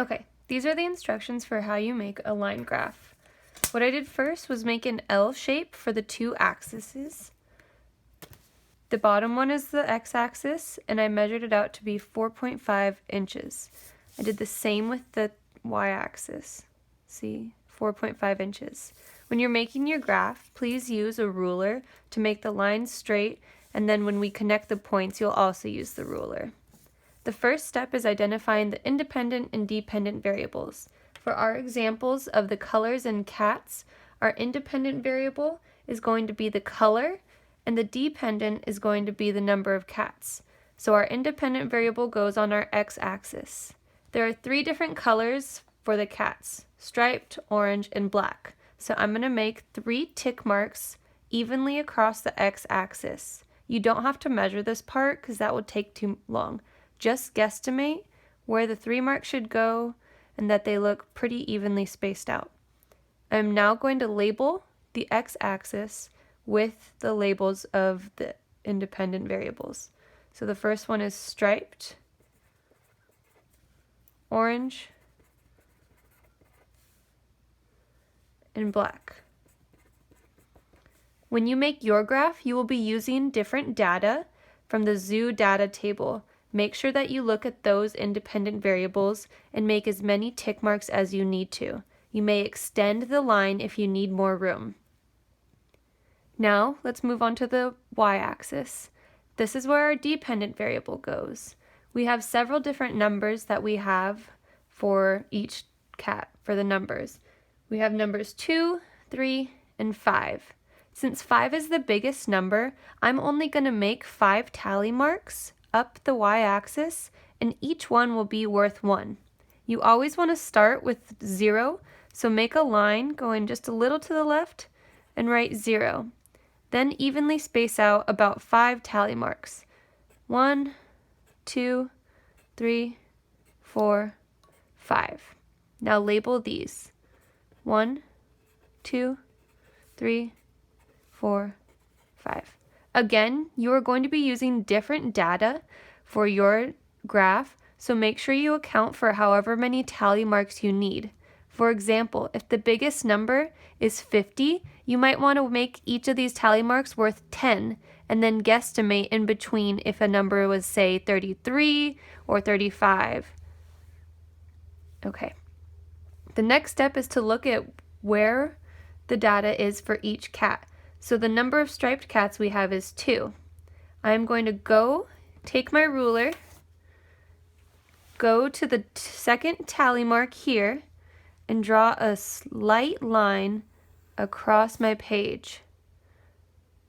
Okay, these are the instructions for how you make a line graph. What I did first was make an L shape for the two axes. The bottom one is the x-axis, and I measured it out to be 4.5 inches. I did the same with the y-axis. See, 4.5 inches. When you're making your graph, please use a ruler to make the lines straight, and then when we connect the points, you'll also use the ruler. The first step is identifying the independent and dependent variables. For our examples of the colors in cats, our independent variable is going to be the color, and the dependent is going to be the number of cats. So our independent variable goes on our x-axis. There are 3 different colors for the cats: striped, orange, and black. So I'm going to make 3 tick marks evenly across the x-axis. You don't have to measure this part because that would take too long. Just guesstimate where the 3 marks should go and that they look pretty evenly spaced out. I'm now going to label the x-axis with the labels of the independent variables. So the first one is striped, orange, and black. When you make your graph, you will be using different data from the zoo data table. Make sure that you look at those independent variables and make as many tick marks as you need to. You may extend the line if you need more room. Now, let's move on to the y-axis. This is where our dependent variable goes. We have several different numbers that we have for each cat, for the numbers. We have numbers 2, 3, and 5. Since 5 is the biggest number, I'm only going to make 5 tally marks up the y-axis, and each one will be worth 1. You always want to start with 0, so make a line going just a little to the left and write 0. Then evenly space out about 5 tally marks. 1, 2, 3, 4, 5. Now label these. 1, 2, 3, 4, 5. Again, you are going to be using different data for your graph, so make sure you account for however many tally marks you need. For example, if the biggest number is 50, you might want to make each of these tally marks worth 10 and then guesstimate in between if a number was, say, 33 or 35. Okay. The next step is to look at where the data is for each cat. So the number of striped cats we have is 2. I'm going to take my ruler, go to the second tally mark here, and draw a slight line across my page.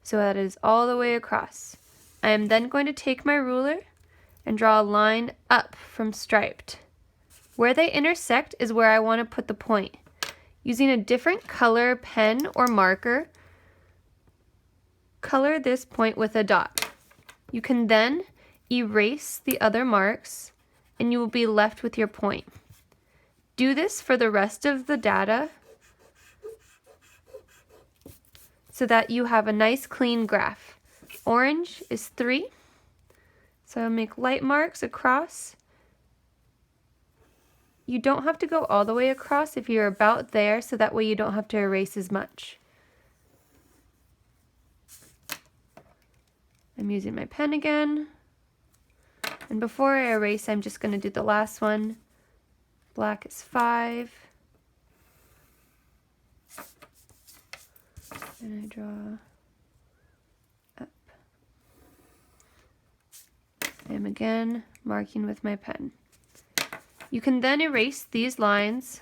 So that is all the way across. I am then going to take my ruler and draw a line up from striped. Where they intersect is where I want to put the point. Using a different color pen or marker, color this point with a dot. You can then erase the other marks and you will be left with your point. Do this for the rest of the data so that you have a nice clean graph. Orange is 3, so I'll make light marks across. You don't have to go all the way across if you're about there, so that way you don't have to erase as much. I'm using my pen again. And before I erase, I'm just going to do the last one. Black is 5. And I draw up. I'm again marking with my pen. You can then erase these lines